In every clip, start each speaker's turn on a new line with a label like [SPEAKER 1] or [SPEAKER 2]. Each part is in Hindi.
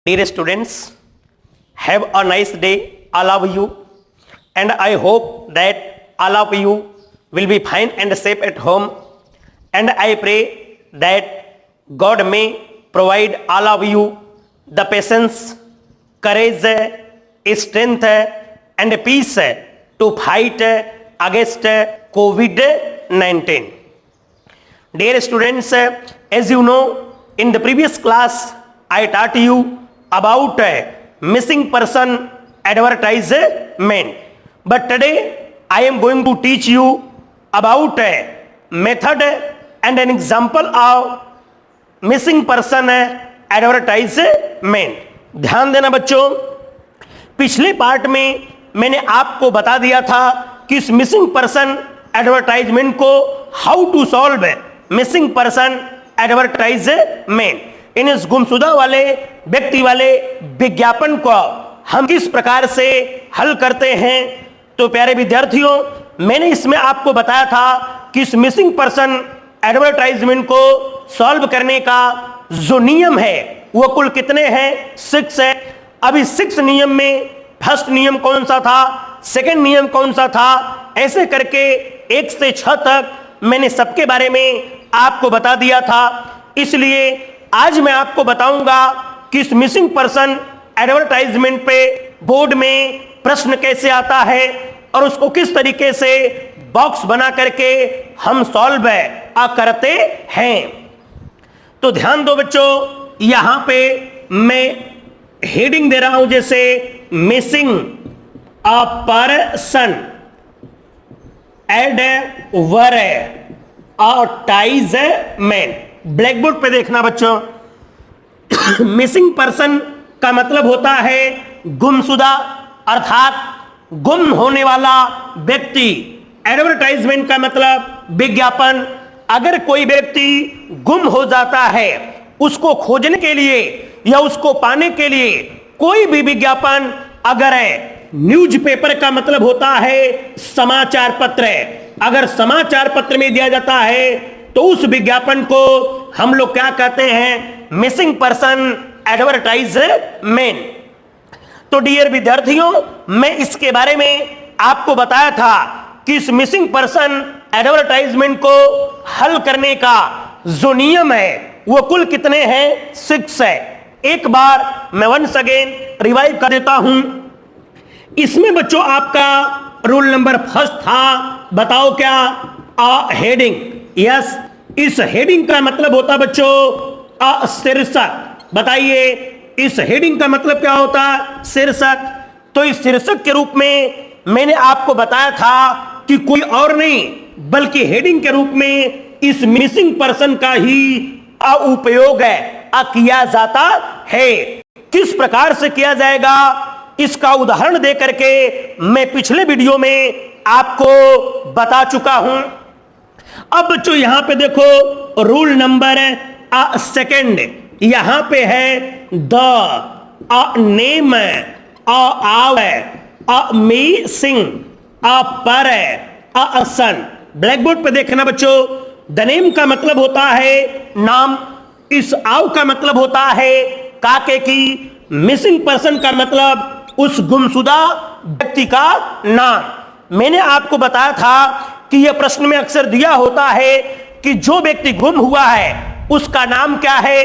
[SPEAKER 1] Dear students, have a nice day, all of you, and I hope that all of you will be fine and safe at home. And I pray that God may provide all of you the patience, courage, strength, and peace to fight against COVID-19. Dear students, as you know, in the previous class, I taught you about missing person advertisement. But today, I am going to teach you about method and an example of missing person advertisement. ध्यान देना बच्चों, पिछले पार्ट में मैंने आपको बता दिया था कि इस मिसिंग पर्सन एडवर्टाइजमेंट को how to solve missing person advertisement, इन इस गुमशुदा वाले व्यक्ति वाले विज्ञापन को हम किस प्रकार से हल करते हैं। तो प्यारे विद्यार्थियों, मैंने इसमें आपको बताया था कि इस मिसिंग पर्सन एडवर्टाइजमेंट को सॉल्व करने का जो नियम है वो कुल कितने हैं? 6 है। अभी 6 नियम में फर्स्ट नियम कौन सा था, सेकंड नियम कौन सा था, ऐसे करके 1 से 6 तक मैंने सबके बारे में आपको बता दिया था। इसलिए आज मैं आपको बताऊंगा कि इस मिसिंग पर्सन एडवर्टाइजमेंट पे बोर्ड में प्रश्न कैसे आता है और उसको किस तरीके से बॉक्स बना करके हम सॉल्व करते हैं। तो ध्यान दो बच्चों, यहां पे मैं हेडिंग दे रहा हूं जैसे missing a person advertisement. Black board पे देखना बच्चों, मिसिंग पर्सन का मतलब होता है गुमशुदा अर्थात गुम होने वाला व्यक्ति। एडवर्टाइजमेंट का मतलब विज्ञापन। अगर कोई व्यक्ति गुम हो जाता है, उसको खोजने के लिए या उसको पाने के लिए कोई भी विज्ञापन अगर है, न्यूज़पेपर का मतलब होता है समाचार पत्र, अगर समाचार पत्र में दिया जाता है तो उस विज्ञापन को हम लोग क्या कहते हैं? Missing person advertisement. तो डियर विद्यार्थियों, मैं इसके बारे में आपको बताया था कि इस मिसिंग पर्सन एडवर्टाइजमेंट को हल करने का जो नियम है वो कुल कितने हैं? 6 है। एक बार मैं वंस अगेन रिवाइव कर देता हूं। इसमें बच्चों आपका रूल नंबर फर्स्ट था, बताओ क्या? अ हेडिंग। यस, इस हेडिंग का मतलब होता बच्चों शीर्षक। बताइए इस हेडिंग का मतलब क्या होता? शीर्षक। तो इस शीर्षक के रूप में मैंने आपको बताया था कि कोई और नहीं बल्कि हेडिंग के रूप में इस मिसिंग पर्सन का ही उपयोग किया जाता है। किस प्रकार से किया जाएगा इसका उदाहरण दे करके मैं पिछले वीडियो में आपको बता चुका हूं। अब बच्चों यहां पे देखो रूल नंबर सेकंड, यहां पे है the name missing person. Black board पे देखना बच्चों, द नेम का मतलब होता है नाम, इस आव का मतलब होता है काके की, मिसिंग पर्सन का मतलब उस गुमशुदा व्यक्ति का नाम। मैंने आपको बताया था कि यह प्रश्न में अक्सर दिया होता है कि जो व्यक्ति गुम हुआ है उसका नाम क्या है।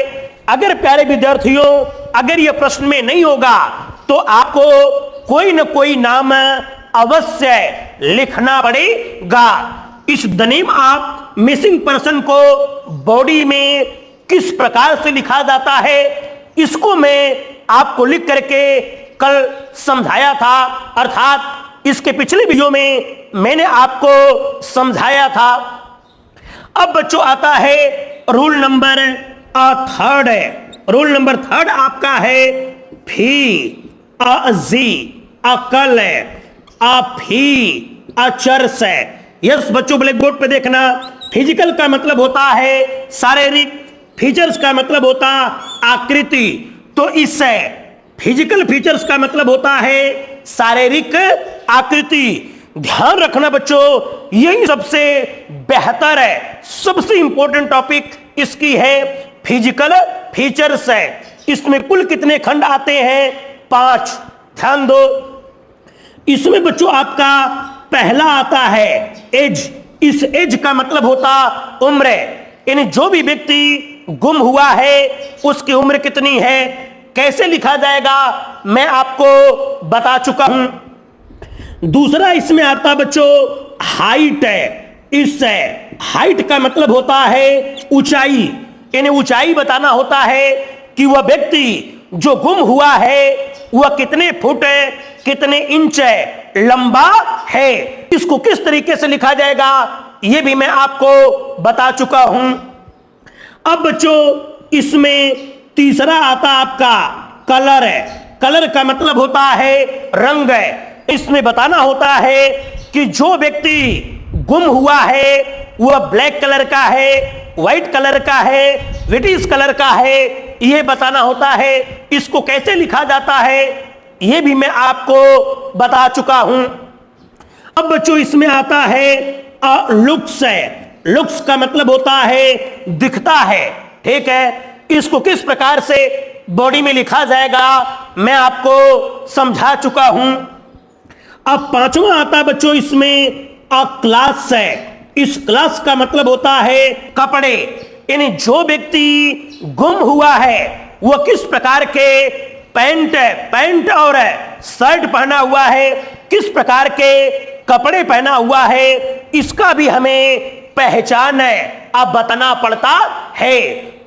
[SPEAKER 1] अगर प्यारे विद्यार्थियों, अगर यह प्रश्न में नहीं होगा तो आपको कोई न कोई नाम अवश्य लिखना पड़ेगा। इस the name of missing person को बॉडी में किस प्रकार से लिखा जाता है इसको मैं आपको लिख करके कल समझाया था, अर्थात इसके पिछले वीडियो में मैंने आपको समझाया था। अब बच्चों आता है रूल नंबर थर्ड है। रूल नंबर थर्ड आपका है फिजिकल फीचर्स है। यस बच्चों, ब्लैक बोर्ड पे देखना, फिजिकल का मतलब होता है शारीरिक, फीचर्स का मतलब होता आकृति। तो इस फिजिकल फीचर्स का मतलब होता है शारीरिक आकृति। ध्यान रखना बच्चों, यही सबसे बेहतर है, सबसे इंपॉर्टेंट टॉपिक इसकी है फिजिकल फीचर्स है। इसमें कुल कितने खंड आते हैं? 5। ध्यान दो, इसमें बच्चों आपका पहला आता है एज। इस एज का मतलब होता उम्र, यानी जो भी व्यक्ति गुम हुआ है उसकी उम्र कितनी है, कैसे लिखा जाएगा मैं आपको बता चुका हूं। दूसरा इसमें आता बच्चों हाइट है। इस हाइट का मतलब होता है ऊंचाई, यानी ऊंचाई बताना होता है कि वह व्यक्ति जो गुम हुआ है वह कितने फुट है, कितने इंच है, लंबा है। इसको किस तरीके से लिखा जाएगा यह भी मैं आपको बता चुका हूं। अब बच्चों इसमें तीसरा आता आपका कलर है। कलर का मतलब होता है रंग है। इसमें बताना होता है कि जो व्यक्ति गुम हुआ है वह ब्लैक कलर का है, व्हाइट कलर का है, रेडिश कलर का है, यह बताना होता है। इसको कैसे लिखा जाता है यह भी मैं आपको बता चुका हूं। अब बच्चों इसमें आता है लुक्स है। लुक्स का मतलब होता है दिखता है, ठीक है। इसको किस प्रकार से बॉडी में लिखा जाएगा मैं आपको समझा चुका हूं। अब पांचवा आता बच्चों इसमें क्लास है। इस क्लास का मतलब होता है कपड़े, यानी जो व्यक्ति गुम हुआ है वह किस प्रकार के पैंट और शर्ट पहना हुआ है, किस प्रकार के कपड़े पहना हुआ है, इसका भी हमें पहचान है अब बताना पड़ता है।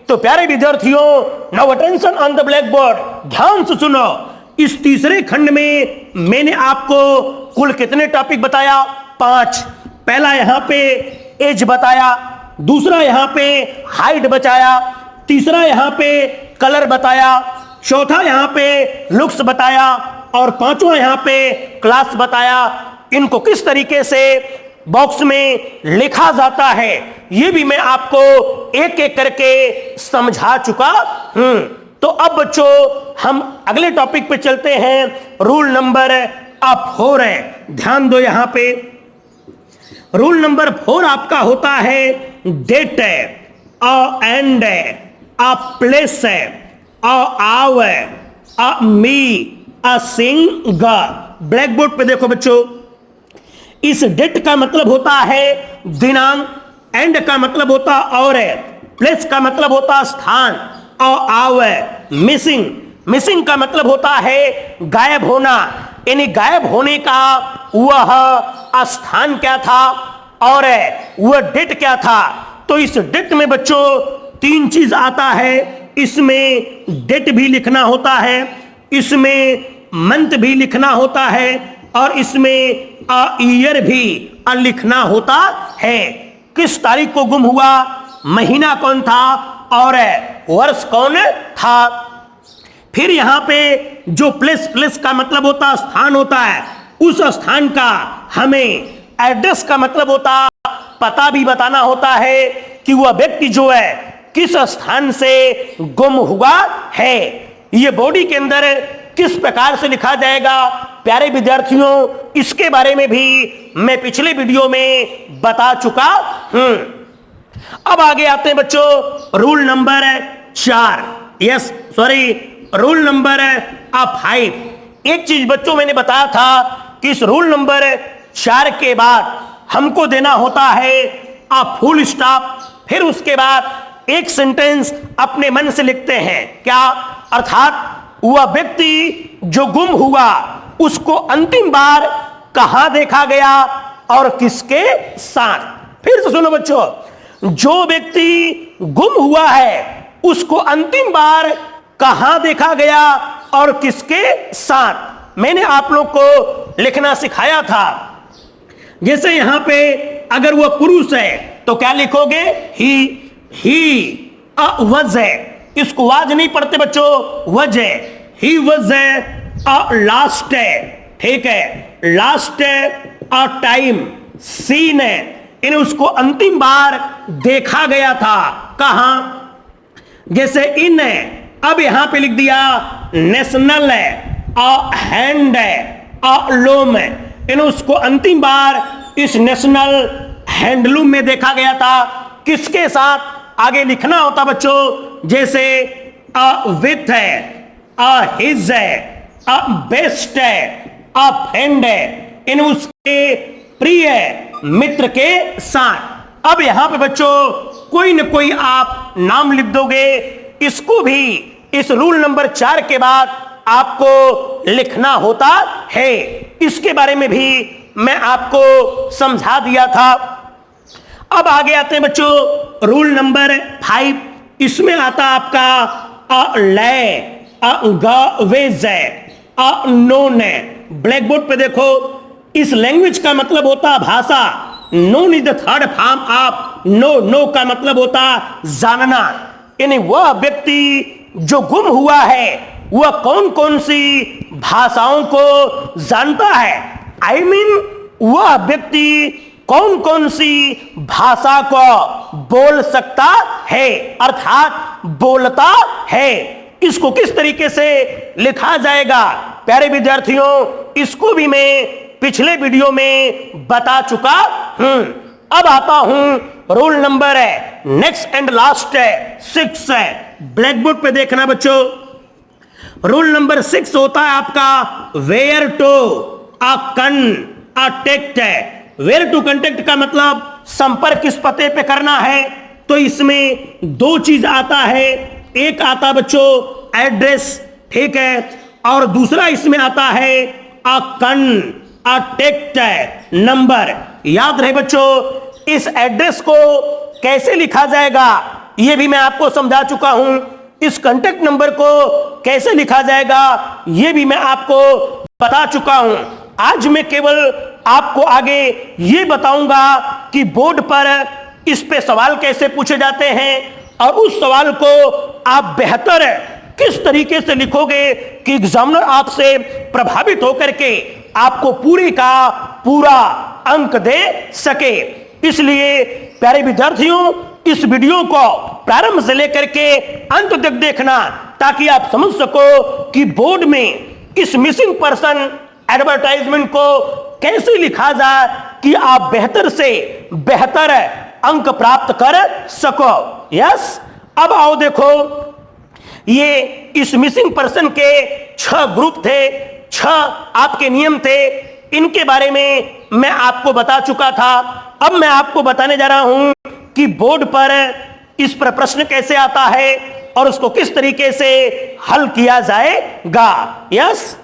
[SPEAKER 1] तो प्यारे विद्यार्थियों, now attention on the black board, ध्यान से सुनो। इस तीसरे खंड में मैंने आपको कुल कितने टॉपिक बताया? 5। पहला यहां पे एज बताया, दूसरा यहां पे हाइट बताया, तीसरा यहां पे कलर बताया, चौथा यहां पे लुक्स बताया और पांचवा यहां पे क्लास बताया। इनको किस तरीके से बॉक्स में लिखा जाता है यह भी मैं आपको एक एक करके समझा चुका हूं। तो अब बच्चों हम अगले टॉपिक पे चलते हैं। रूल नंबर 4 है, ध्यान दो यहां पे। रूल नंबर 4 आपका होता है डेट है, एंड है, प्लेस है, आव है, मी, सिंगर। ब्लैक बोर्ड पे देखो बच्चों, इस डेट का मतलब होता है दिनांक, एंड का मतलब होता और है, प्लेस का मतलब होता स्थान, और आव है मिसिंग का मतलब होता है गायब होना, यानी गायब होने का वह स्थान क्या था और वह डेट क्या था। तो इस डेट में बच्चों 3 चीज आता है। इसमें डेट भी लिखना होता है, इसमें मंथ भी लिखना होता है और इसमें ईयर भी लिखना होता है। किस तारीख को गुम हुआ, महीना कौन था और वर्ष कौन था। फिर यहां पे जो प्लेस का मतलब होता स्थान होता है, उस स्थान का हमें एड्रेस का मतलब होता पता भी बताना होता है कि वह व्यक्ति जो है किस स्थान से गुम हुआ है। यह बॉडी के अंदर किस प्रकार से लिखा जाएगा प्यारे विद्यार्थियों, इसके बारे में भी मैं पिछले वीडियो में बता चुका हूं। अब आगे आते हैं बच्चों रूल नंबर 4, रूल नंबर 5। एक चीज बच्चों मैंने बताया था कि इस रूल नंबर 4 के बाद हमको देना होता है फुल स्टॉप। फिर उसके बाद एक सेंटेंस अपने मन से लिखते हैं, क्या, अर्थात वह व्यक्ति जो गुम हुआ उसको अंतिम बार कहां देखा गया और किसके साथ। फिर से सुनो बच्चों, जो व्यक्ति गुम हुआ है उसको अंतिम बार कहां देखा गया और किसके साथ। मैंने आप लोग को लिखना सिखाया था। जैसे यहां पे अगर वह पुरुष है तो क्या लिखोगे, ही वज है, इसको वाज नहीं पढ़ते बच्चों, वज है। ही वज लास्ट है, ठीक है, लास्ट टाइम सीन है, इन्हें उसको अंतिम बार देखा गया था कहां। जैसे इन है, अब यहां पे लिख दिया नेशनल है, हैंड है, लूम है, इन्हें उसको अंतिम बार इस नेशनल हैंडलूम में देखा गया था। किसके साथ आगे लिखना होता बच्चों, जैसे अ विथ है, अ हिज है, अ बेस्ट है, अ फ्रेंड है, इन उसके प्रिय मित्र के साथ। अब यहां पे बच्चों कोई न कोई आप नाम लिख दोगे, इसको भी इस रूल नंबर 4 के बाद आपको लिखना होता है। इसके बारे में भी मैं आपको समझा दिया था। अब आगे आते हैं बच्चों रूल नंबर 5। इसमें आता आपका अ ले, अ वेज है, अ नोन है। ब्लैक बोर्ड पे देखो, इस लैंग्वेज का मतलब होता है भाषा। Known is the third form of know. Know का मतलब होता जानना, यानी वह व्यक्ति जो गुम हुआ है वह कौन कौन सी भाषाओं को जानता है। आई मीन वह व्यक्ति कौन कौन सी भाषा को बोल सकता है, अर्थात बोलता है। इसको किस तरीके से लिखा जाएगा प्यारे विद्यार्थियों, इसको भी मैं पिछले वीडियो में बता चुका हूं। अब आता हूं रूल नंबर है नेक्स्ट एंड लास्ट है 6 है। ब्लैक बोर्ड पे देखना बच्चों, रूल नंबर 6 होता है आपका वेयर टू अ कंटेक्ट है। वेयर टू कंटेक्ट का मतलब संपर्क किस पते पे करना है, तो इसमें दो चीज आता है। एक आता बच्चों एड्रेस, ठीक है, और दूसरा इसमें आता है कंटेक्ट नंबर। याद रहे बच्चों, इस एड्रेस को कैसे लिखा जाएगा यह भी मैं आपको समझा चुका हूं। इस कांटेक्ट नंबर को कैसे लिखा जाएगा यह भी मैं आपको बता चुका हूं। आज मैं केवल आपको आगे ये बताऊंगा कि बोर्ड पर इस पे सवाल कैसे पूछे जाते हैं और उस सवाल को आप बेहतर किस तरीके से लिखोगे कि एग्जामिनर आपसे प्रभावित होकर के आपको पूरी का पूरा अंक दे सके। इसलिए प्यारे विद्यार्थियों, इस वीडियो को प्रारंभ से लेकर के अंत तक देखना ताकि आप समझ सको कि बोर्ड में इस मिसिंग पर्सन एडवर्टाइजमेंट को कैसे लिखा जाए कि आप बेहतर से बेहतर अंक प्राप्त कर सको। यस, अब आओ देखो, ये इस मिसिंग पर्सन के 6 ग्रुप थे, 6 आपके नियम थे। इनके बारे में मैं आपको बता चुका था। अब मैं आपको बताने जा रहा हूं कि बोर्ड पर इस पर प्रश्न कैसे आता है और उसको किस तरीके से हल किया जाएगा। यस,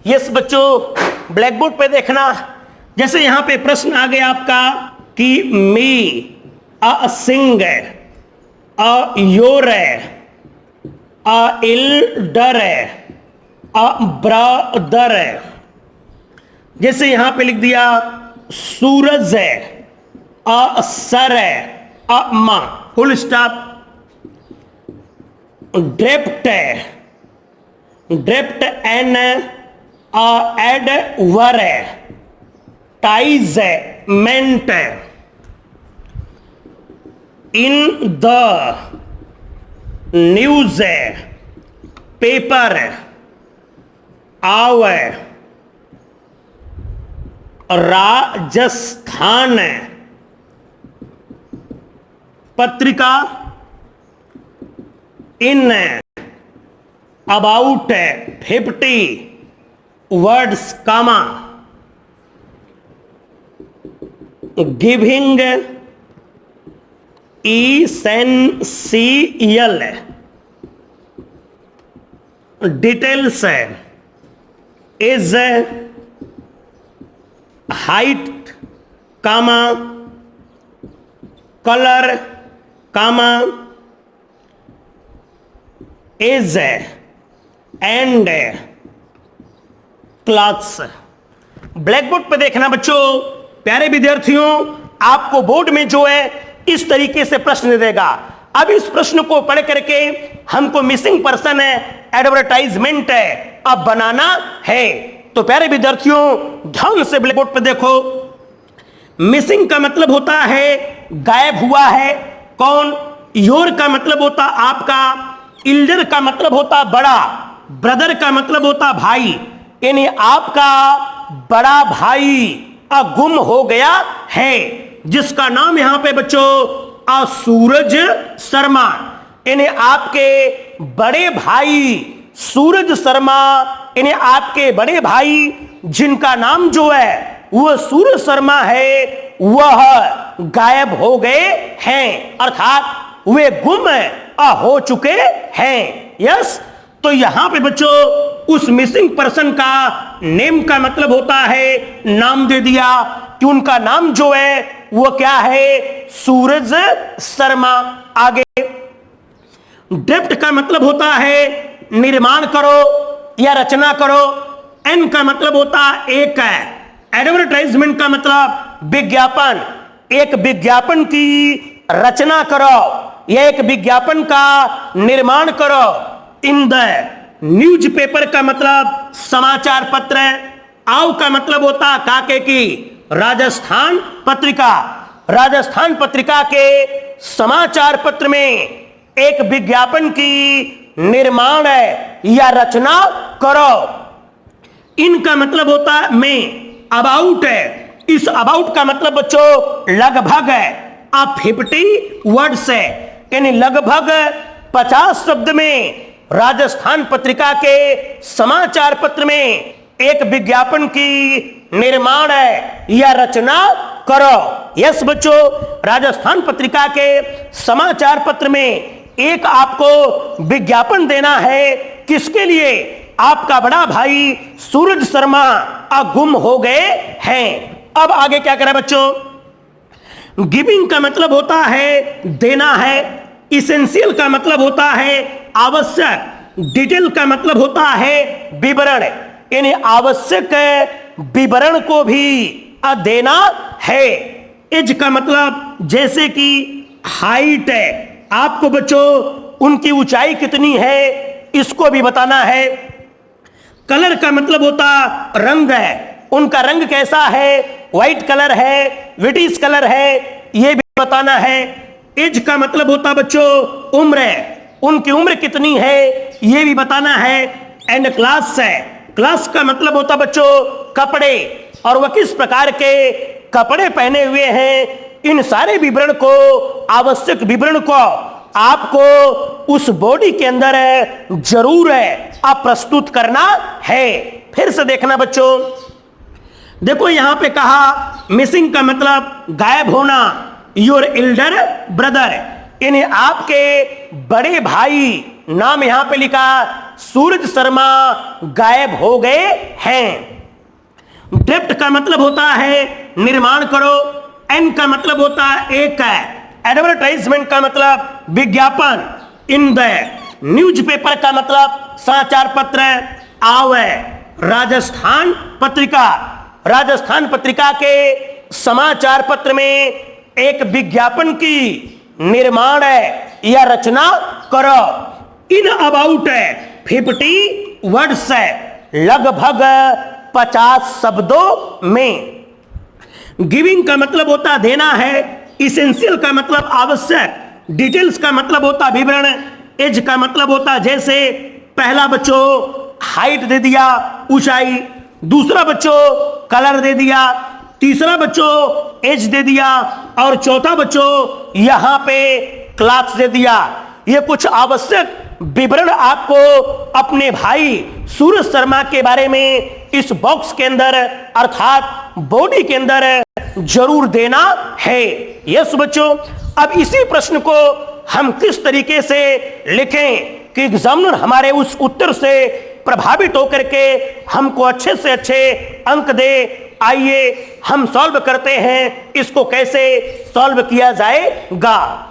[SPEAKER 1] यस बच्चों, ब्लैक बोर्ड पे देखना। जैसे यहां पे प्रश्न आ गया आपका कि me a sing, a your, a elder, a brother. जैसे यहां पे लिख दिया सूरज है, अ सर है, अ मां, फुल स्टॉप। ड्रेप्ट है, ड्रेप्ट एन एड वर है, टाइज है, मेंट है। इन द न्यूज है, पेपर है, आव है, राजस्थान है, पत्रिका, इन है, अबाउट है, 50 words, comma, giving, essential, details है, is, height, comma, colour, comma, is, and class. Black board पे देखना बच्चों, प्यारे विद्यार्थियों, आपको बोर्ड में जो है इस तरीके से प्रश्न दे देगा। अब इस प्रश्न को पढ़ करके हमको मिसिंग पर्सन है, एडवर्टाइजमेंट है, अब बनाना है। तो प्यारे विद्यार्थियों, ध्यान से ब्लैक बोर्ड पर देखो। मिसिंग का मतलब होता है गायब हुआ है। कौन? योर का मतलब होता आपका, इल्डर का मतलब होता बड़ा, ब्रदर का मतलब होता भाई, यानी आपका बड़ा भाई गुम हो गया है, जिसका नाम यहां पे बच्चों सूरज शर्मा, यानी आपके बड़े भाई सूरज शर्मा, यानी आपके बड़े भाई जिनका नाम जो है वह सूरज शर्मा है, वह गायब हो गए हैं, अर्थात वे गुम हो चुके हैं। यस, तो यहां पे बच्चों उस मिसिंग पर्सन का नेम का मतलब होता है, नाम दे दिया कि उनका नाम जो है वो क्या है, सूरज शर्मा। आगे ड्रिफ्ट का मतलब होता है निर्माण करो या रचना करो। एन का मतलब होता है एक है। एडवर्टाइजमेंट का मतलब विज्ञापन, एक विज्ञापन की रचना करो या एक विज्ञापन का निर्माण करो। इन द न्यूज़पेपर का मतलब समाचार पत्र। आव का मतलब होता काके की राजस्थान पत्रिका। राजस्थान पत्रिका के समाचार पत्र में एक विज्ञापन की निर्माण है या रचना करो। इनका मतलब होता है में। अबाउट है, इस अबाउट का मतलब बच्चों लगभग है। 50 वर्ड्स है, यानी लगभग 50 शब्द में राजस्थान पत्रिका के समाचार पत्र में एक विज्ञापन की निर्माण है या रचना करो। यस बच्चों, राजस्थान पत्रिका के समाचार पत्र में एक आपको विज्ञापन देना है। किसके लिए? आपका बड़ा भाई सूरज शर्मा गुम हो गए हैं। अब आगे क्या करें बच्चों? गिविंग का मतलब होता है देना है। इसेंशियल का मतलब होता है आवश्यक। डिटेल का मतलब होता है विवरण, यानी आवश्यक विवरण को भी देना है। एज का मतलब जैसे कि हाइट है, आपको बच्चों उनकी ऊंचाई कितनी है इसको भी बताना है। कलर का मतलब होता रंग है, उनका रंग कैसा है, व्हाइट कलर है, ब्रिटिश कलर है, यह भी बताना है। एज का मतलब होता बच्चों उम्र है, उनकी उम्र कितनी है यह भी बताना है। एंड क्लास है, क्लास का मतलब होता बच्चों कपड़े, और वह किस प्रकार के कपड़े पहने हुए हैं। इन सारे विवरण को, आवश्यक विवरण को आपको उस बॉडी के अंदर जरूर आप प्रस्तुत करना है। फिर से देखना बच्चों, देखो यहां पे कहा मिसिंग का मतलब गायब होना। योर एल्डर ब्रदर, यानी आपके बड़े भाई, नाम यहां पे लिखा सूरज शर्मा गायब हो गए हैं। ड्रिफ्ट का मतलब होता है निर्माण करो। एन का मतलब होता है एक है। एडवर्टाइजमेंट का मतलब विज्ञापन। इन द न्यूज़पेपर का मतलब समाचार पत्र। आव है राजस्थान पत्रिका, राजस्थान पत्रिका के समाचार पत्र में एक विज्ञापन की निर्माण है या रचना करो। इन अबाउट है 50 वर्ड्स है, लगभग 50 शब्दों में। गिविंग का मतलब होता देना है। इसेंशियल का मतलब आवश्यक। डिटेल्स का मतलब होता विवरण। एज का मतलब होता जैसे पहला बच्चों हाइट दे दिया, ऊंचाई। दूसरा बच्चों कलर दे दिया। तीसरा बच्चों एज दे दिया, और चौथा बच्चों यहां पे क्लास दे दिया। ये कुछ आवश्यक विवरण आपको अपने भाई सूरज शर्मा के बारे में इस बॉक्स के अंदर अर्थात बॉडी के अंदर जरूर देना है। यस बच्चों, अब इसी प्रश्न को हम किस तरीके से लिखें कि एग्जामिनर हमारे उस उत्तर से प्रभावित होकर के हमको अच्छे से अच्छे अंक दे। आइए हम सॉल्व करते हैं, इसको कैसे सॉल्व किया जाएगा।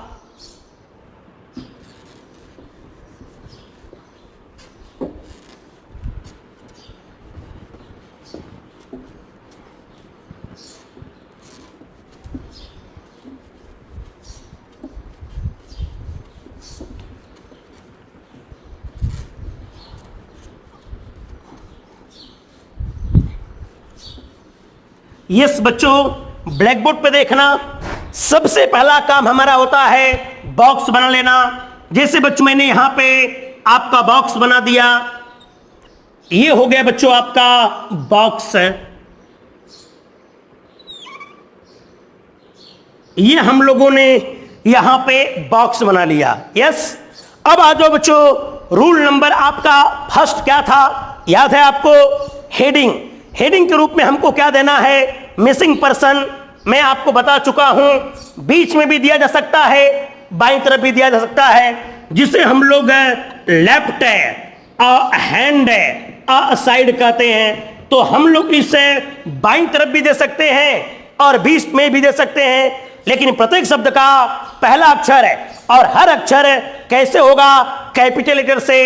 [SPEAKER 1] यस बच्चों, ब्लैक बोर्ड पे देखना। सबसे पहला काम हमारा होता है बॉक्स बना लेना। जैसे बच्चों मैंने यहां पे आपका बॉक्स बना दिया, ये हो गया बच्चों आपका बॉक्स। ये हम लोगों ने यहां पे बॉक्स बना लिया। यस, अब आ जाओ बच्चों, रूल नंबर आपका फर्स्ट क्या था, याद है आपको? हेडिंग। हेडिंग के रूप में हमको क्या देना है? Missing person. मैं आपको बता चुका हूं, बीच में भी दिया जा सकता है, बाईं तरफ भी दिया जा सकता है, जिसे हम लोग लेफ्ट हैंड साइड कहते हैं। तो हम लोग इसे बाईं तरफ भी दे सकते हैं और बीच में भी दे सकते हैं, लेकिन प्रत्येक शब्द का पहला अक्षर है और हर अक्षर कैसे होगा? कैपिटल लेटर से।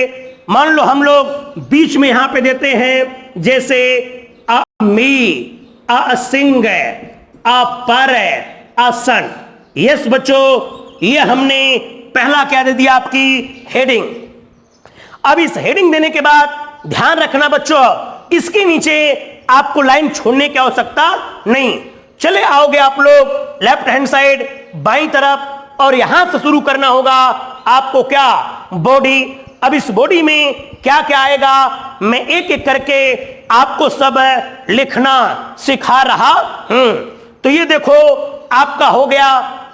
[SPEAKER 1] मान लो हम लोग बीच में यहां पे देते हैं, जैसे अ मी, अ सिंह, अ पर, अ सन। यस बच्चों, ये हमने पहला क्या दे दिया? आपकी हेडिंग। अब इस हेडिंग देने के बाद ध्यान रखना बच्चों, इसके नीचे आपको लाइन छोड़ने की आवश्यकता नहीं। चले आओगे आप लोग लेफ्ट हैंड साइड, बाईं तरफ, और यहां से शुरू करना होगा आपको क्या? बॉडी। अब इस बॉडी में क्या क्या आएगा, मैं एक एक करके आपको सब लिखना सिखा रहा हूं। तो ये देखो आपका हो गया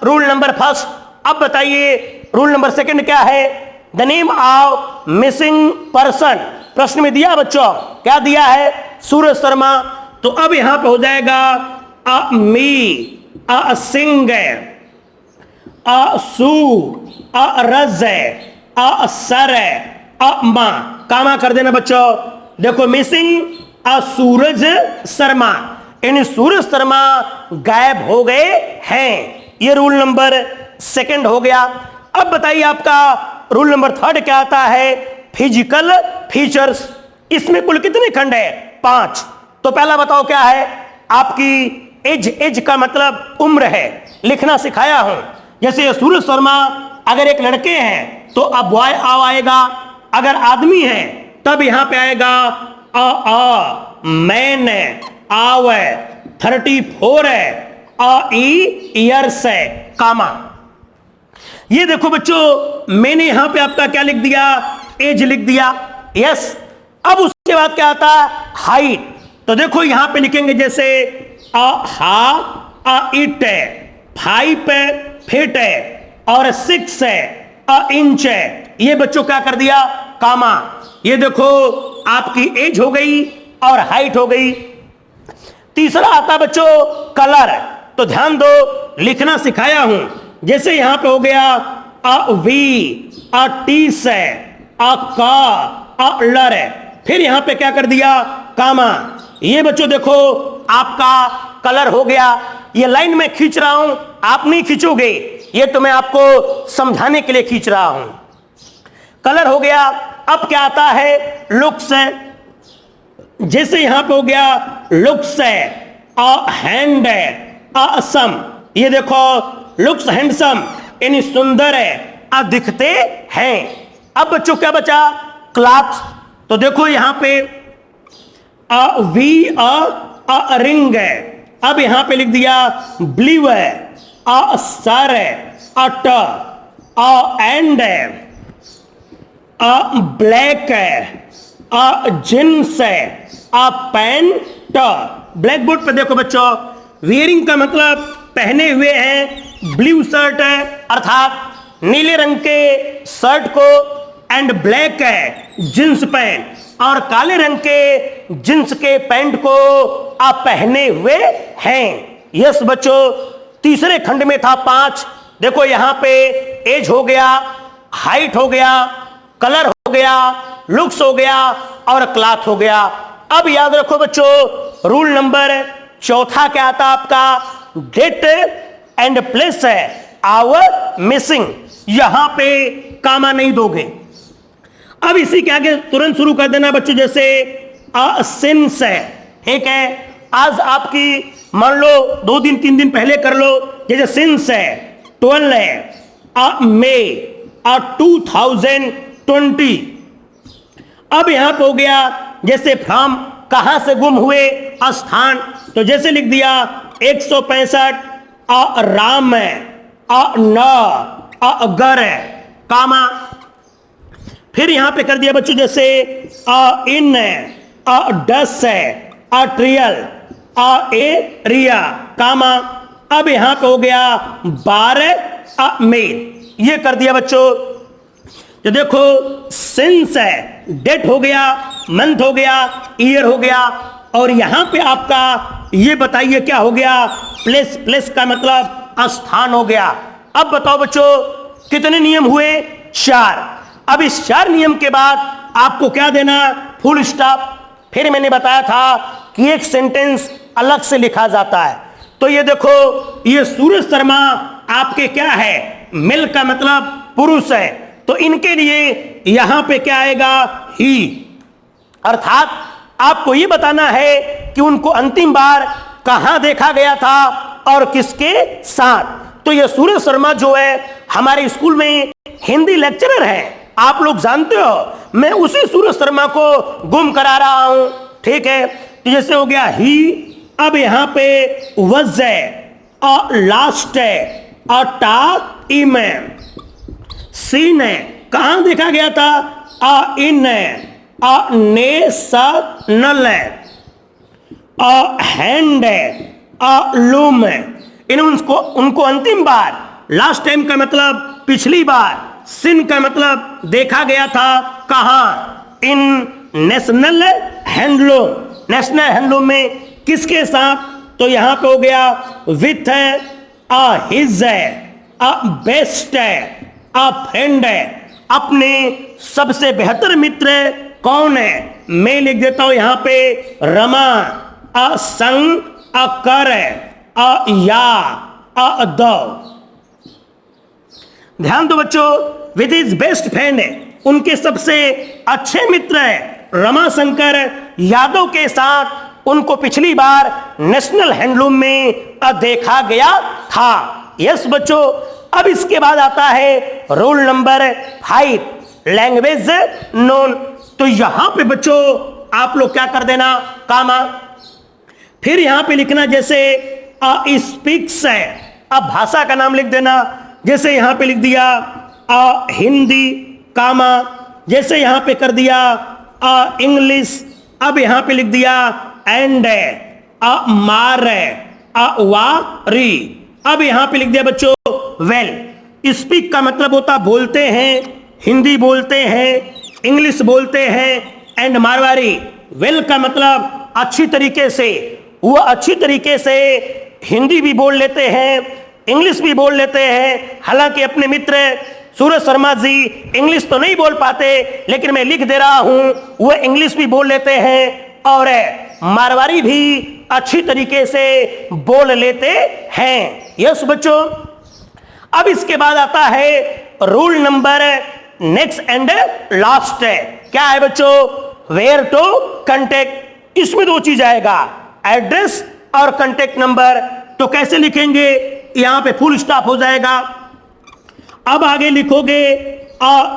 [SPEAKER 1] रूल नंबर फर्स्ट। अब बताइए रूल नंबर सेकंड क्या है? The name of missing person. प्रश्न में दिया बच्चों, क्या दिया है? सूरज शर्मा। तो अब यहां पे हो जाएगा अ मी, अ सिंह, अ सू, अ रज, अ सर, अ मा। कामा कर देना बच्चों। देखो मिसिंग अ सूरज शर्मा, यानी सूरज शर्मा गायब हो गए हैं। ये रूल नंबर सेकंड हो गया। अब बताइए आपका रूल नंबर थर्ड क्या आता है? Physical features. इसमें कुल कितने खंड है? 5। तो पहला बताओ क्या है? आपकी एज। एज का मतलब उम्र है, लिखना सिखाया हूं। जैसे सूरज शर्मा अगर एक लड़के हैं तो अब बॉय आओ आएगा, अगर आदमी है तब यहां पे आएगा अ मैन, आव 34 है, अ ईयर्स है, कामा। ये देखो बच्चों, मैंने यहां पे आपका क्या लिख दिया? एज लिख दिया। यस, अब उसके बाद क्या आता है? हाइट। तो देखो यहां पे लिखेंगे जैसे इट है, 5 फीट है, और 6 इंच है। ये बच्चों क्या कर दिया? कामा। ये देखो आपकी एज हो गई और हाइट हो गई। तीसरा आता बच्चों कलर। तो ध्यान दो, लिखना सिखाया हूं। जैसे यहां पे हो गया अ वी, अ टी से, अ का, अ लर। फिर यहां पे क्या कर दिया? कामा। ये बच्चों देखो आपका कलर हो गया। ये लाइन में खींच रहा हूं, आप नहीं खींचोगे, ये तो मैं आपको समझाने के लिए खींच रहा हूं। कलर हो गया। अब क्या आता है? लुक्स। जैसे यहां पे हो गया लुक्स है, अ हैंड है, अ सम। ये देखो लुक्स हैंडसम, यानी सुंदर है, अ दिखते हैं। अब बच्चों क्या बचा? क्लॉथ। तो देखो यहां पे अ वी, अ रिंग है। अब यहां पे लिख दिया ब्लू है, अ सर है, अ ट, अ एंड है, अ ब्लैक है, अ जींस है, अ पैंट। ब्लैक बोर्ड पे देखो बच्चों, वियरिंग का मतलब पहने हुए हैं। ब्लू शर्ट है अर्थात नीले रंग के शर्ट को, एंड ब्लैक है जींस पैंट, और काले रंग के जींस के पैंट को आप पहने हुए हैं। यस बच्चों, तीसरे खंड में था 5। देखो यहां पे एज हो गया, हाइट हो गया, कलर हो गया, लुक्स हो गया, और क्लॉथ हो गया। अब याद रखो बच्चों, रूल नंबर चौथा क्या आता आपका? डेट एंड प्लेस है आवर मिसिंग। यहां पे कामा नहीं दोगे। अब इसी के आगे तुरंत शुरू कर देना बच्चों, जैसे सिंस है, ठीक है। आज आपकी मान लो 2 दिन 3 दिन पहले कर लो, जैसे सिंस है 12 है, मे 2020। अब यहां पे हो गया जैसे फ्रॉम कहां से गुम हुए, स्थान। तो जैसे लिख दिया 165 राम न अगर कामा। फिर यहां पे कर दिया बच्चों जैसे इन डस ट्रियल एरिया कामा। अब यहां पे हो गया 12 मेल, ये कर दिया बच्चों। तो देखो सिंस है, डेट हो गया, मंथ हो गया, ईयर हो गया, और यहां पे आपका ये बताइए क्या हो गया, प्लेस। प्लेस का मतलब स्थान हो गया। अब बताओ बच्चों कितने नियम हुए, 4। अब इस 4 नियम के बाद आपको क्या देना, फुल स्टॉप। फिर मैंने बताया था कि एक सेंटेंस अलग से लिखा जाता है। तो ये देखो, ये सूरज शर्मा आपके क्या है, मेल का मतलब पुरुष है, तो इनके लिए यहां पे क्या आएगा, ही। अर्थात आपको ये बताना है कि उनको अंतिम बार कहां देखा गया था और किसके साथ। तो ये सूरज शर्मा जो है हमारे स्कूल में हिंदी लेक्चरर है, आप लोग जानते हो, मैं उसी सूरज शर्मा को गुम करा रहा हूं, ठीक है। तो जैसे हो गया ही। अब यहां पे वज है, लास्ट है, टाइम है, सीन है, कहां देखा गया था, इन है, नेशनल है, हैंड है, लूम है। इन उनको अंतिम बार, लास्ट टाइम का मतलब पिछली बार, सिन का मतलब देखा गया था कहां, इन नेशनल हैंडलूम। नेशनल हैंडलूम में किसके साथ, तो यहां पे हो गया विथ है, हिज है, बेस्ट है, फ्रेंड है, अपने सबसे बेहतर मित्र कौन है, मैं लिख देता हूं यहां पे रमा, संग, कर, या, द। ध्यान दो बच्चों, विद हिज बेस्ट फ्रेंड है, उनके सबसे अच्छे मित्र है रमाशंकर यादव के साथ उनको पिछली बार नेशनल हैंडलूम में देखा गया था। यस बच्चों। अब इसके बाद आता है रूल नंबर 5, लैंग्वेज नोन। तो यहां पे बच्चों आप लोग क्या कर देना, कामा। फिर यहां पे लिखना जैसे स्पीक्स है, अब भाषा का नाम लिख देना। जैसे यहां पे लिख दिया हिंदी कामा, जैसे यहां पे कर दिया इंग्लिश। अब यहां पे लिख दिया एंड है, मार है, वारी। अब यहां पे लिख दिया बच्चों वेल। स्पीक का मतलब होता बोलते हैं, हिंदी बोलते हैं, इंग्लिश बोलते हैं, एंड मारवाड़ी। वेल का मतलब अच्छी तरीके से, वो अच्छी तरीके से हिंदी भी बोल लेते हैं, इंग्लिश भी बोल लेते हैं। हालांकि अपने मित्र सूरज शर्मा जी इंग्लिश तो नहीं बोल पाते, लेकिन मैं लिख दे रहा हूं वो इंग्लिश भी बोल लेते हैं और मारवाड़ी भी अच्छी तरीके से बोल लेते हैं। यस बच्चों। अब इसके बाद आता है rule number next and last है। क्या है बच्चों, वेयर टू कंटेक्ट। इसमें 2 चीज आएगा, एड्रेस और कंटेक्ट नंबर। तो कैसे लिखेंगे, यहां पे फुल स्टॉप हो जाएगा। अब आगे लिखोगे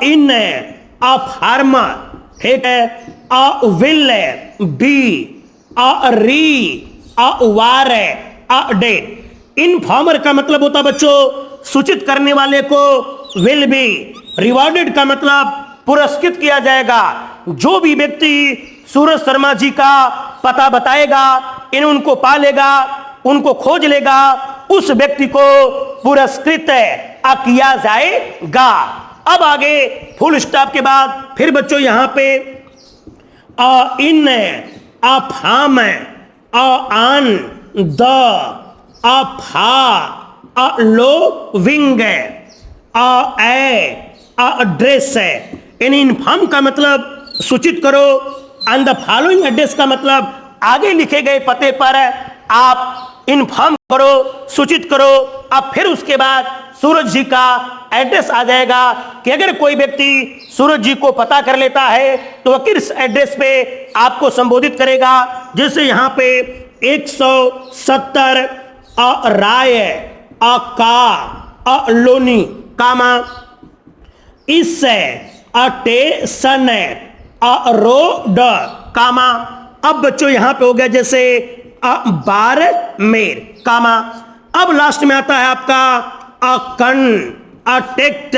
[SPEAKER 1] इन फार्मर, ठीक है, विल बी, री, वार, डेट। इन फार्मर का मतलब होता बच्चों सूचित करने वाले को, विल बी। रिवॉर्डेड का मतलब पुरस्कृत किया जाएगा। जो भी व्यक्ति सूरज शर्मा जी का पता बताएगा, उनको पालेगा, उनको खोज लेगा, उस व्यक्ति को पुरस्कृत किया जाएगा। अब आगे फुल स्टॉप के बाद फिर बच्चों यहां पे इन, फार्म, आन, द, फा, लो, विंग, ड्रेस है। इन फॉर्म का मतलब सूचित करो, एंड द फॉलोइंग एड्रेस का मतलब आगे लिखे गए पते पर आप इन्फॉर्म करो, सूचित करो। अब फिर उसके बाद सूरज जी का एड्रेस आ जाएगा कि अगर कोई व्यक्ति सूरज जी को पता कर लेता है तो वह किस एड्रेस पे आपको संबोधित करेगा। जैसे यहां पे 170 राय, का, लोनी, कामा, इस, टेसन, रोड, कामा। अब बच्चों यहां पे हो गया जैसे बारमेर कामा। अब लास्ट में आता है आपका कांटेक्ट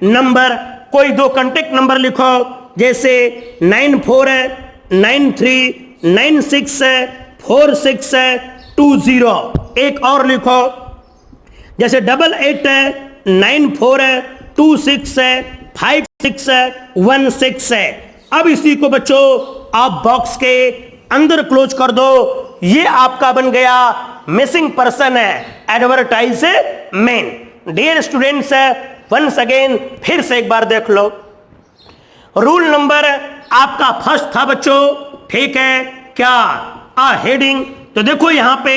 [SPEAKER 1] नंबर, कोई दो कांटेक्ट नंबर लिखो, जैसे 9496464620। एक और लिखो जैसे 8894265616। अब इसी को बच्चों आप बॉक्स के अंदर क्लोज कर दो। ये आपका बन गया मिसिंग पर्सन है advertisement. Dear students, once again फिर से एक बार देख लो। रूल नंबर आपका फर्स्ट था बच्चों, ठीक है क्या, हेडिंग। तो देखो यहां पे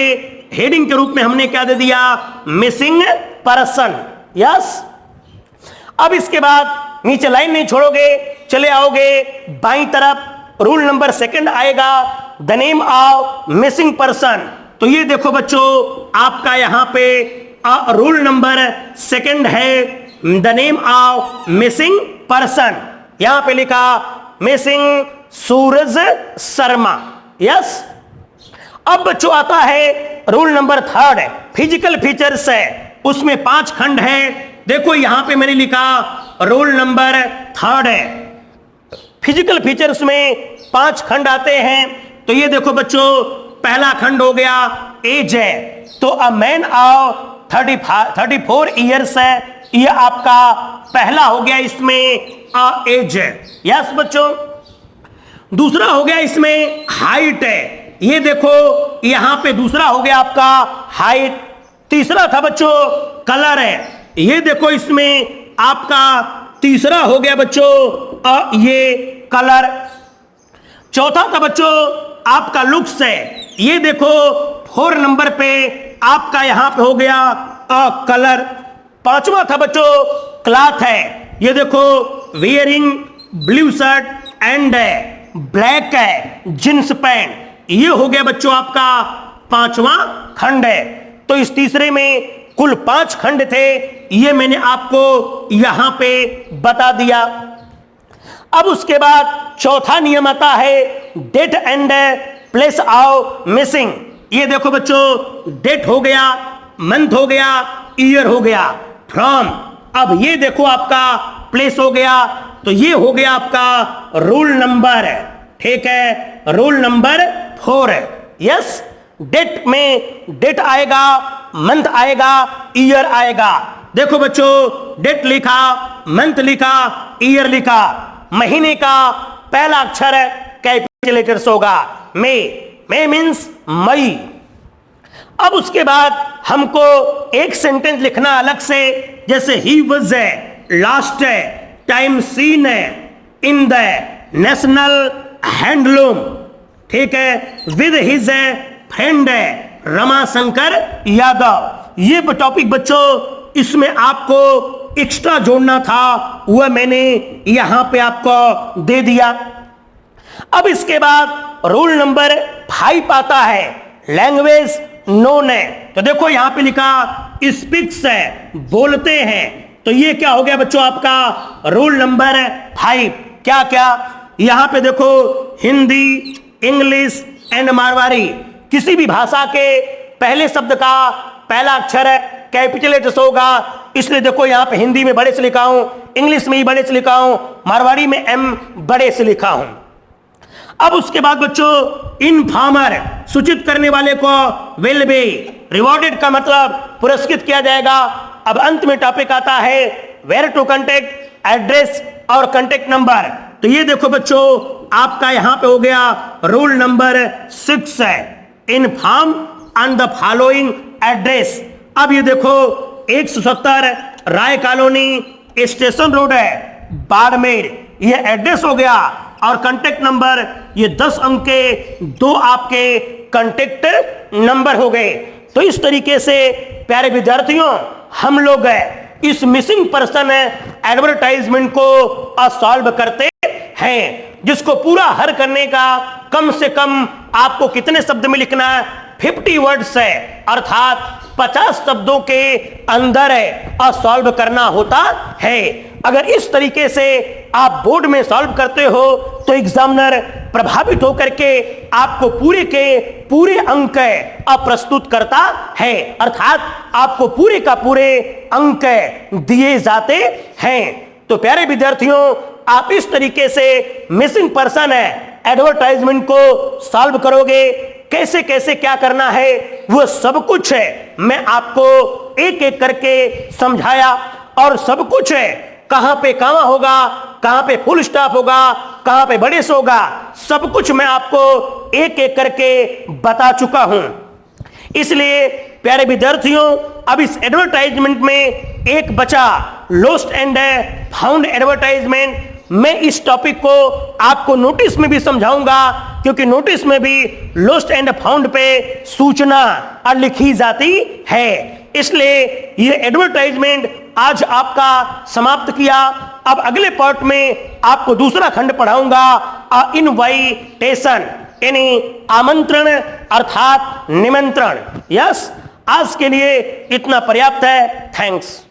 [SPEAKER 1] हेडिंग के रूप में हमने क्या दे दिया, मिसिंग पर्सन। यस, अब इसके बाद नीचे लाइन नहीं छोड़ोगे, चले आओगे बाईं तरफ, रूल नंबर सेकंड आएगा, the name of missing person. तो ये देखो बच्चों आपका यहां पे रूल नंबर सेकंड है, the name of missing person. यहां पे लिखा मिसिंग सूरज शर्मा। यस, अब बच्चों आता है rule number third, physical features है, उसमें 5 खंड है। देखो यहां पे मैंने लिखा रूल नंबर थर्ड है, फिजिकल फीचर्स में 5 खंड आते हैं। तो ये देखो बच्चों पहला खंड हो गया एज है, तो अ मैन ऑफ 34 ईयर्स है, ये आपका पहला हो गया इसमें एज है। यस बच्चों, दूसरा हो गया इसमें हाइट है, ये देखो यहां पे दूसरा हो गया आपका हाइट। तीसरा था बच्चों कलर है, ये देखो इसमें आपका तीसरा हो गया बच्चों ये कलर। चौथा था बच्चों आपका लुक्स है, ये देखो 4 नंबर पे आपका यहां पे हो गया कलर। पांचवा था बच्चों क्लॉथ है, ये देखो wearing blue shirt and black है जींस पैंट, ये हो गया बच्चों आपका 5वां खंड है। तो इस तीसरे में कुल 5 खंड थे, ये मैंने आपको यहां पे बता दिया। अब उसके बाद चौथा नियम आता है date and place of missing. ये देखो बच्चों डेट हो गया, मंथ हो गया, ईयर हो गया, फ्रॉम। अब ये देखो आपका प्लेस हो गया, तो ये हो गया आपका रूल नंबर, ठीक है, रूल नंबर 4 है। यस, डेट में डेट आएगा, मंथ आएगा, ईयर आएगा। देखो बच्चों डेट लिखा, मंथ लिखा, ईयर लिखा, महीने का पहला अक्षर कैपिटल लेटर्स होगा, मई मीन्स मई। अब उसके बाद हमको एक सेंटेंस लिखना अलग से, जैसे ही वाज है, लास्ट है, टाइम सीन है इन द नेशनल हैंडलूम, ठीक है, विद हिज फ्रेंड है रमाशंकर यादव। ये टॉपिक बच्चों इसमें आपको एक्स्ट्रा जोड़ना था, वह मैंने यहां पे आपको दे दिया। अब इसके बाद रूल नंबर 5 आता है, लैंग्वेज नोन है। तो देखो यहां पे लिखा स्पीक्स है, बोलते हैं। तो ये क्या हो गया बच्चों आपका रूल नंबर 5। क्या क्या, यहां पे देखो हिंदी, इंग्लिश एंड मारवाड़ी, किसी भी भाषा के पहले शब्द का पहला अक्षर कैपिटल लेटर्स होगा, इसलिए देखो यहां पे हिंदी में बड़े से लिखा हूं, इंग्लिश में ही बड़े से लिखा हूं, मारवाड़ी में एम बड़े से लिखा हूं। अब उसके बाद बच्चों इनफॉर्मर, सूचित करने वाले को विल बी रिवॉर्डेड का मतलब पुरस्कृत किया जाएगा। अब अंत में टॉपिक आता है वेयर टू कांटेक्ट, एड्रेस और कांटेक्ट नंबर। तो ये देखो बच्चों आपका यहां पे हो गया रूल नंबर 6 है, inform on the following address. अब ये देखो 170 राय कॉलोनी स्टेशन रोड है बाड़मेर, ये एड्रेस हो गया, और कांटेक्ट नंबर ये 10 अंक के 2 आपके कांटेक्ट नंबर हो गए। तो इस तरीके से प्यारे विद्यार्थियों हम लोग इस मिसिंग पर्सन एडवर्टाइजमेंट को सॉल्व करते हैं, जिसको पूरा हल करने का कम से कम आपको कितने शब्द में लिखना है, 50 वर्ड्स है, अर्थात 50 शब्दों के अंदर सॉल्व करना होता है। अगर इस तरीके से आप बोर्ड में सॉल्व करते हो तो एग्जामिनर प्रभावित होकर के आपको पूरे के पूरे अंक प्रस्तुत करता है, अर्थात आपको पूरे का पूरे अंक दिए जाते हैं। तो प्यारे विद्यार्थियों, आप इस तरीके से मिसिंग पर्सन एडवर्टाइजमेंट को सॉल्व करोगे। कैसे कैसे क्या करना है वो सब कुछ है मैं आपको एक एक करके समझाया, और सब कुछ है कहां पे कहां होगा, कहां पे फुल स्टॉप होगा, कहां पे बड़े से होगा, सब कुछ मैं आपको एक एक करके बता चुका हूं। इसलिए प्यारे विद्यार्थियों, अब इस एडवर्टाइजमेंट में एक बचा लॉस्ट एंड फाउंड एडवर्टाइजमेंट। मैं इस टॉपिक को आपको नोटिस में भी समझाऊंगा, क्योंकि नोटिस में भी लॉस्ट एंड फाउंड पे सूचना लिखी जाती है। इसलिए ये एडवर्टाइजमेंट आज आपका समाप्त किया। अब अगले पार्ट में आपको दूसरा खंड पढ़ाऊंगा, इनवाइटेशन, यानी आमंत्रण अर्थात निमंत्रण। यस, आज के लिए इतना पर्याप्त है। थैंक्स।